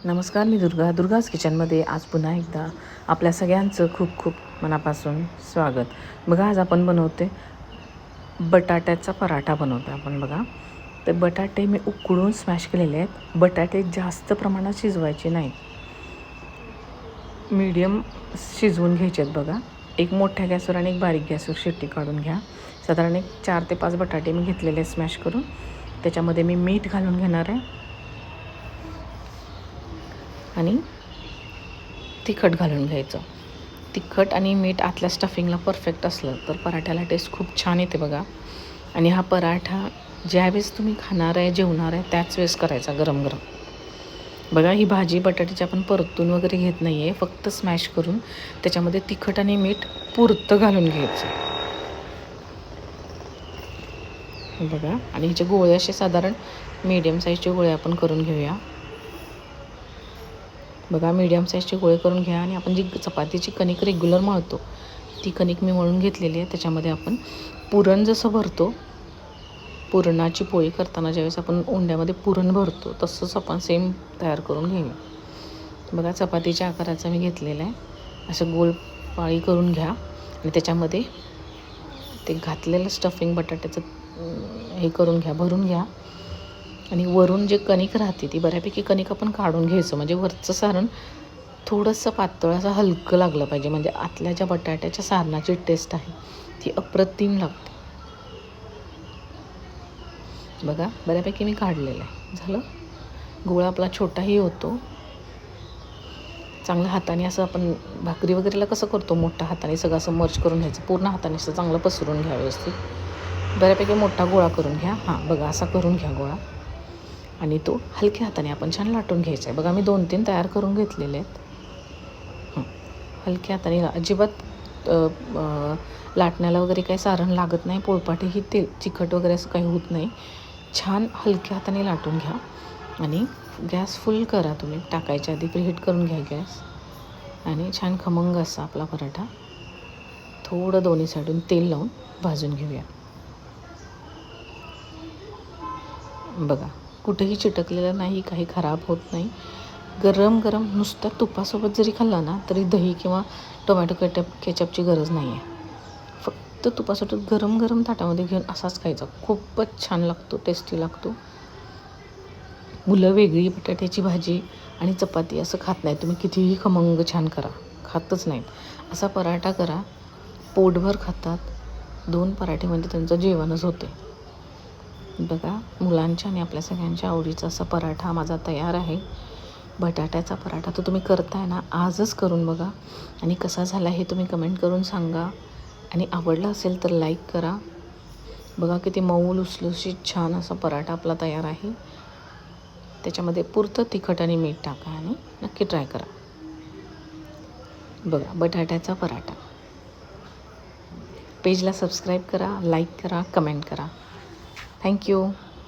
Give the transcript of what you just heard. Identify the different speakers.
Speaker 1: नमस्कार, मी दुर्गाज किचनमध्ये आज पुन्हा एकदा आपल्या सगळ्यांचं खूप खूप मनापासून स्वागत. बघा, आज आपण बनवते बटाट्याचा पराठा बनवतो आपण. बघा, तर बटाटे मी उकळून स्मॅश केलेले आहेत. बटाटे जास्त प्रमाणात शिजवायचे नाहीत, मीडियम शिजवून घ्यायचे आहेत. बघा, एक मोठ्या गॅसवर आणि एक बारीक गॅसवर शिट्टी काढून घ्या. साधारण एक 4 ते 5 बटाटे मी घेतलेले स्मॅश करून. त्याच्यामध्ये मी मीठ घालून घेणार आहे आणि तिखट घालून घ्यायचं. तिखट आणि मीठ आतल्या स्टफिंगला परफेक्ट असलं तर पराठ्याला टेस्ट खूप छान येते बघा. आणि हा पराठा ज्यावेळेस तुम्ही खाणार आहे, जेवणार आहे, त्याच वेळेस करायचा गरम गरम. बघा, ही भाजी बटाट्याची आपण परतून वगैरे घेत नाही आहे, फक्त स्मॅश करून त्याच्यामध्ये तिखट आणि मीठ पुरतं घालून घ्यायचं बघा. आणि हिचे गोळे असे साधारण मीडियम साईजचे गोळे आपण करून घेऊया. बघा, मीडियम साईजचे गोळे करून घ्या. आणि आपण जी चपातीची कणिक रेग्युलर मळतो ती कणिक मी मळून घेतलेली आहे. त्याच्यामध्ये आपण पुरण जसं भरतो, पुरणाची पोळी करताना ज्यावेळेस आपण उंड्यामध्ये पुरण भरतो तसंच आपण सेम तयार करून घेऊया. बघा, चपातीच्या आकाराचं मी घेतलेलं आहे. असं गोल पाळी करून घ्या आणि त्याच्यामध्ये ते घातलेलं स्टफिंग बटाट्याचं हे करून घ्या, भरून घ्या. आणि वरून जे कणिक राहते ती बऱ्यापैकी कणिक आपण काढून घ्यायचं, म्हणजे वरचं सारण थोडंसं पातळ असं हलकं लागलं पाहिजे. म्हणजे आतल्या ज्या बटाट्याच्या सारणाची टेस्ट आहे ती अप्रतिम लागते. बघा, बऱ्यापैकी मी काढलेलं आहे. झालं, गोळा आपला छोटाही होतो. चांगलं हाताने असं आपण भाकरी वगैरेला कसं करतो, मोठ्या हाताने सगळं असं मर्ज करून घ्यायचं, पूर्ण हाताने असं चांगलं पसरून घ्या व्यवस्थित. बऱ्यापैकी मोठा गोळा करून घ्या. बघा, असा करून घ्या गोळा. आणि तो हलक्या हाताने आपण छान लाटून घ्यायचा आहे. बघा, मी 2-3 तयार करून घेतलेले आहेत. हलक्या हाताने अजिबात लाटण्याला वगैरे काही सारण लागत नाही. पोळपाटीही तेल चिकट वगैरे असं काही होत नाही. छान हलक्या हाताने लाटून घ्या. आणि गॅस फुल करा, तुम्ही टाकायच्या आधी प्रीहीट करून घ्या गॅस. आणि छान खमंग असा आपला पराठा थोडं दोन्ही साईडून तेल लावून भाजून घेऊया. बघा, कुठेही चिटकलेलं नाही, काही खराब होत नाही. गरम गरम नुसत्या तुपासोबत जरी खाल्ला ना तरी दही किंवा टोमॅटो केचपची गरज नाही आहे. फक्त तुपासोबत गरम गरम ताटामध्ये घेऊन असाच खायचा. खूपच छान लागतो, टेस्टी लागतो. मुलं वेगळी बटाट्याची भाजी आणि चपाती असं खात नाही. तुम्ही कितीही खमंग छान करा, खातच नाहीत. असा पराठा करा, पोटभर खातात. 2 पराठे म्हणजे त्यांचं जेवणच होते. बघा, मुलांच्या आणि आपल्या सगळ्यांच्या आवडीचा असा पराठा माझा तयार आहे. बटाट्याचा पराठा तर तुम्ही करताय ना, आजच करून बघा. आणि कसा झाला हे तुम्ही कमेंट करून सांगा. आणि आवडला असेल तर लाईक करा. बघा, किती मऊ लुसलुशीत छान असा पराठा आपला तयार आहे. त्याच्यामध्ये पुरतं तिखट आणि मीठ टाका आणि नक्की ट्राय करा. बघा, बटाट्याचा पराठा. पेजला सबस्क्राईब करा, लाईक करा, कमेंट करा. थँक्यू.